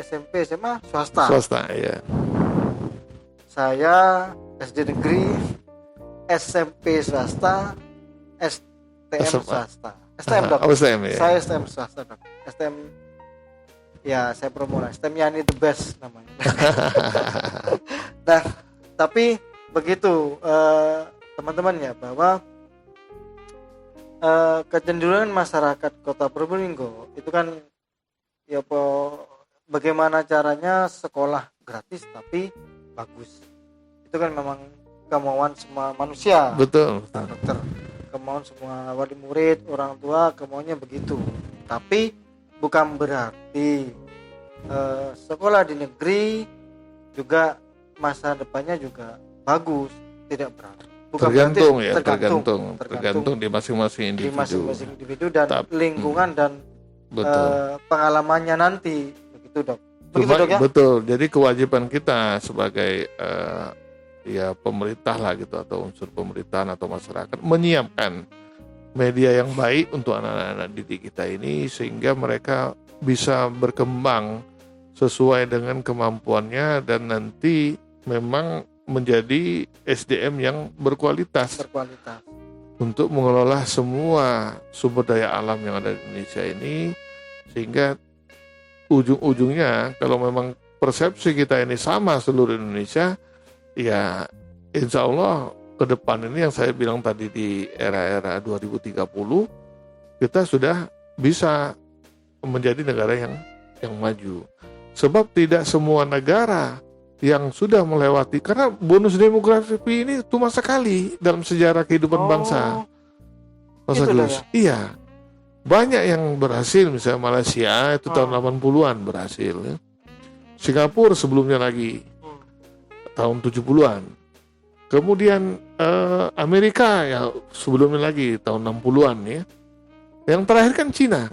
SMP, SMA swasta. Swasta ya. Saya SD negeri, SMP swasta, STM swasta. STM dok. STM ya. Saya STM swasta dok. STM ya saya promo lah. STM Yani the best namanya. Nah, tapi begitu teman-teman ya, bahwa kecenderungan masyarakat Kota Probolinggo itu kan ya bagaimana caranya sekolah gratis tapi bagus. Itu kan memang kemauan semua manusia. Betul. Nah, dokter, kemauan semua wali murid, orang tua kemauannya begitu. Tapi bukan berarti sekolah di negeri juga masa depannya juga bagus, tidak berarti. Bukan tergantung berarti, ya, tergantung di masing-masing individu. Di masing-masing individu dan lingkungan dan pengalamannya nanti, begitu dok. Begitu dok ya. Betul. Jadi kewajiban kita sebagai ya pemerintah lah gitu, atau unsur pemerintahan atau masyarakat menyiapkan media yang baik untuk anak-anak didik kita ini sehingga mereka bisa berkembang sesuai dengan kemampuannya dan nanti memang menjadi SDM yang berkualitas untuk mengelola semua sumber daya alam yang ada di Indonesia ini, sehingga ujung-ujungnya kalau memang persepsi kita ini sama seluruh Indonesia, ya insya Allah ke depan ini yang saya bilang tadi di era-era 2030 kita sudah bisa menjadi negara yang maju. Sebab tidak semua negara yang sudah melewati, karena bonus demografi ini cuma sekali dalam sejarah kehidupan bangsa. Mas Agus, iya. Banyak yang berhasil, misalnya Malaysia itu tahun 80-an berhasil ya. Singapura sebelumnya lagi tahun 70-an. Kemudian Amerika ya sebelumnya lagi tahun 60-an ya. Yang terakhir kan Cina.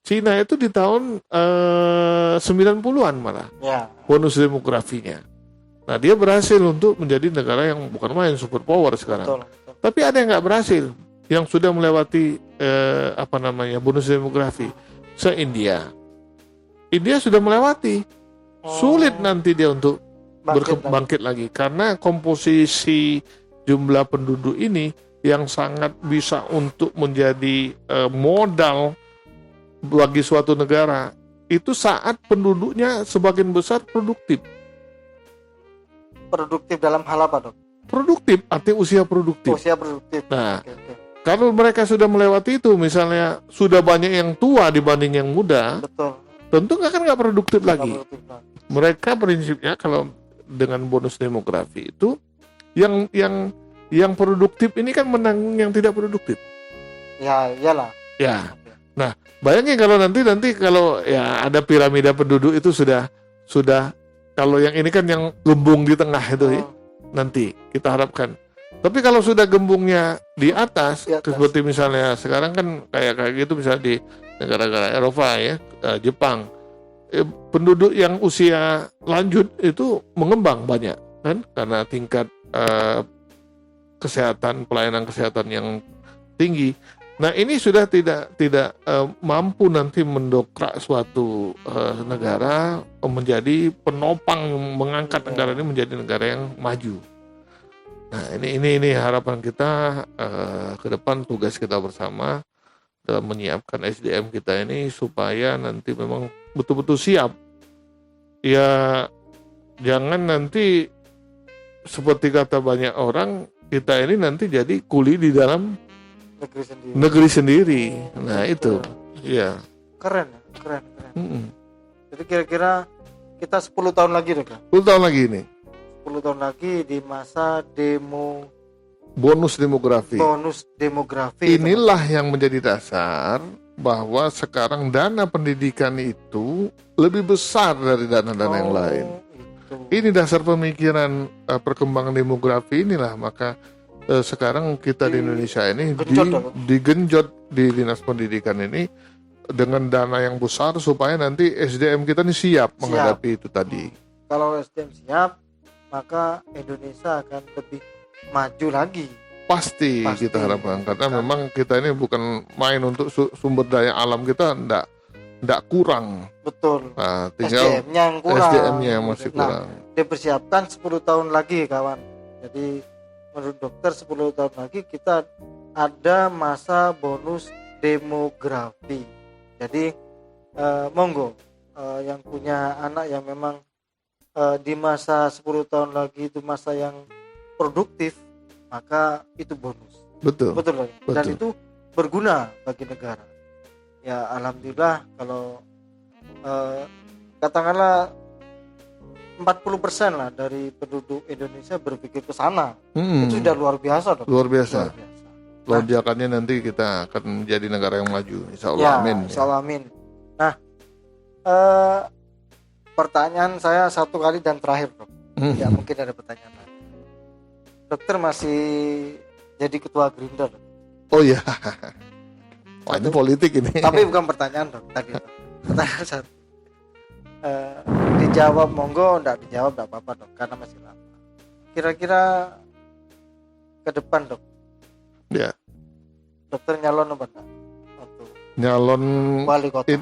Cina itu di tahun 90-an malah ya, bonus demografinya. Nah dia berhasil untuk menjadi negara yang bukan main superpower sekarang. Betul. Tapi ada yang nggak berhasil, yang sudah melewati bonus demografi. Se-India sudah melewati. Sulit nanti dia untuk bangkit lagi karena komposisi jumlah penduduk ini yang sangat bisa untuk menjadi modal bagi suatu negara itu saat penduduknya sebagian besar produktif. Produktif dalam hal apa, dok? Produktif, artinya usia produktif. Nah, kalau mereka sudah melewati itu, misalnya sudah banyak yang tua dibanding yang muda, betul. Tentu nggak produktif lagi. Mereka prinsipnya kalau dengan bonus demografi itu yang produktif ini kan menanggung yang tidak produktif. Ya, iyalah. Ya. Nah, bayangin kalau nanti kalau ya ada piramida penduduk itu sudah kalau yang ini kan yang gembung di tengah itu ya. Nanti kita harapkan. Tapi kalau sudah gembungnya di atas. Seperti misalnya sekarang kan kayak gitu misalnya di negara-negara Eropa ya, Jepang. Penduduk yang usia lanjut itu mengembang banyak kan karena tingkat pelayanan kesehatan yang tinggi. Nah, ini sudah tidak mampu nanti mendongkrak suatu negara menjadi penopang mengangkat negara ini menjadi negara yang maju. Nah, ini harapan kita ke depan, tugas kita bersama dalam menyiapkan SDM kita ini supaya nanti memang betul-betul siap. Ya, jangan nanti seperti kata banyak orang, kita ini nanti jadi kuli di dalam negeri sendiri. Nah, itu. Iya. Keren. Jadi kira-kira kita 10 tahun lagi deh, Kak. 10 tahun lagi ini. 10 tahun lagi di masa bonus demografi. Inilah yang menjadi dasar bahwa sekarang dana pendidikan itu lebih besar dari dana-dana yang lain. Ini dasar pemikiran perkembangan demografi inilah, maka sekarang kita di Indonesia ini digenjot di Dinas Pendidikan ini dengan dana yang besar supaya nanti SDM kita ini siap menghadapi itu tadi. Kalau SDM siap, maka Indonesia akan lebih maju lagi. Pasti kita harapkan, karena memang kita ini bukan main untuk sumber daya alam kita ndak kurang. Betul. Nah, tinggal SDM-nya yang masih kurang. Dipersiapkan 10 tahun lagi, kawan. Jadi menurut dokter 10 tahun lagi kita ada masa bonus demografi. Jadi monggo yang punya anak yang memang di masa 10 tahun lagi itu masa yang produktif, maka itu bonus. Betul. Dan itu berguna bagi negara. Ya, alhamdulillah kalau katakanlah 40% lah dari penduduk Indonesia berpikir ke sana. Itu sudah luar biasa, Dok. Luar biasa. Lonjakannya nanti kita akan menjadi negara yang maju, insya Allah. Amin. Insya Allah, amin. Nah, pertanyaan saya satu kali dan terakhir, Dok. Ya, mungkin ada pertanyaan lain. Dokter masih jadi ketua Gerindra, Dok. Oh iya. Wah, ini politik ini. Tapi bukan pertanyaan, Dok. Tadi, Dok. Pertanyaan satu. Dijawab monggo, enggak dijawab enggak apa-apa, Dok, karena masih lama. Kira-kira ke depan, Dok. Ya. Dokter nyalon apa enggak? Untuk nyalon wali kota.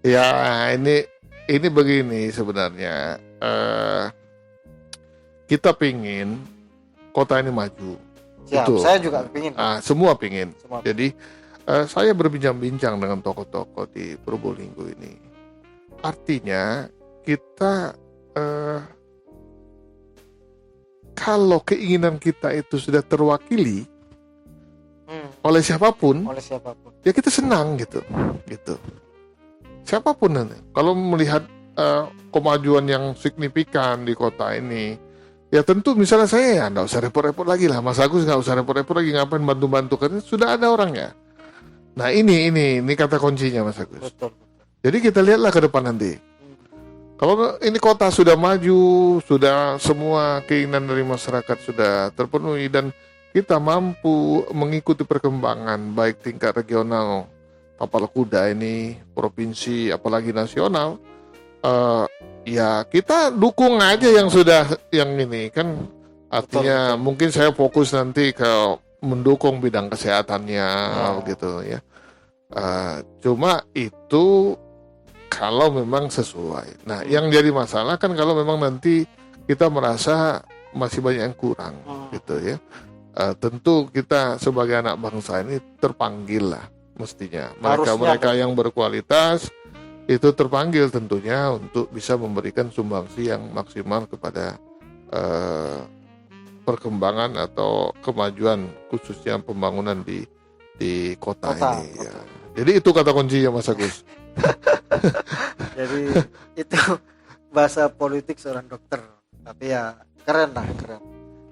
Ya, ini begini sebenarnya. Kita pingin kota ini maju. Siap, itu. Saya juga pingin. Semua pingin. Jadi saya berbincang-bincang dengan tokoh-tokoh di Probolinggo ini. Artinya kita kalau keinginan kita itu sudah terwakili oleh siapapun, ya kita senang gitu. Siapapun nanti. Kalau melihat kemajuan yang signifikan di kota ini, ya tentu misalnya saya ya nggak usah repot-repot lagi lah, Mas Agus nggak usah repot-repot lagi, ngapain bantu-bantu, karena sudah ada orangnya. Nah ini kata kuncinya, Mas Agus. Betul. Jadi kita lihatlah ke depan nanti. Kalau ini kota sudah maju, sudah semua keinginan dari masyarakat sudah terpenuhi dan kita mampu mengikuti perkembangan baik tingkat regional, tapal kuda ini, provinsi, apalagi nasional, ya kita dukung aja yang sudah yang ini kan. Artinya betul. Mungkin saya fokus nanti ke mendukung bidang kesehatannya gitu ya. Cuma itu kalau memang sesuai. Nah, yang jadi masalah kan kalau memang nanti kita merasa masih banyak yang kurang gitu ya. Tentu kita sebagai anak bangsa ini terpanggil lah mestinya. Mereka yang berkualitas itu terpanggil tentunya untuk bisa memberikan sumbangsi yang maksimal kepada perkembangan atau kemajuan khususnya pembangunan di kota ini. Ya. Jadi itu kata kuncinya, Mas Agus. Jadi itu bahasa politik seorang dokter, tapi ya keren.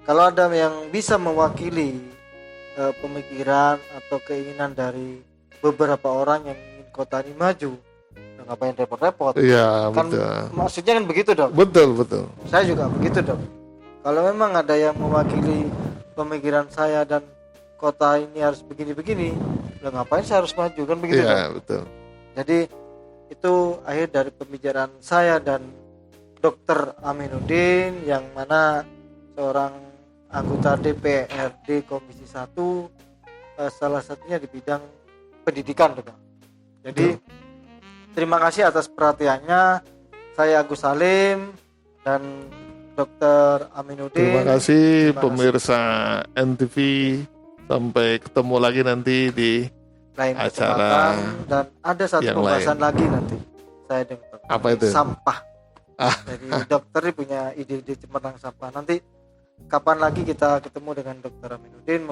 Kalau ada yang bisa mewakili pemikiran atau keinginan dari beberapa orang yang ingin kota ini maju, ngapain repot-repot? Iya, Kan betul. maksudnya kan begitu dong. Betul. Saya juga begitu dong. Kalau memang ada yang mewakili pemikiran saya dan kota ini harus begini-begini, ngapain saya harus maju, kan begitu dong. Iya, betul. Jadi itu akhir dari pembicaraan saya dan Dr. Aminuddin, yang mana seorang anggota DPRD Komisi 1, salah satunya di bidang pendidikan juga. Jadi terima kasih atas perhatiannya. Saya Agus Salim dan Dr. Aminuddin. Terima kasih pemirsa NTV. Sampai ketemu lagi nanti di lain acara dan ada satu pembahasan lain lagi nanti saya dengar. Apa itu? Sampah. Jadi dokter punya ide-ide tentang sampah. Nanti kapan lagi kita ketemu dengan Dr. Aminuddin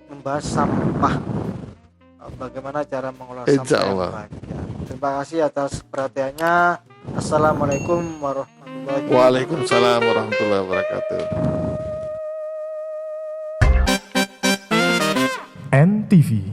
membahas sampah, bagaimana cara mengolah sampah yang baik. Ya. Terima kasih atas perhatiannya. Assalamualaikum warahmatullahi wabarakatuh. Waalaikumsalam warahmatullahi wabarakatuh. NTV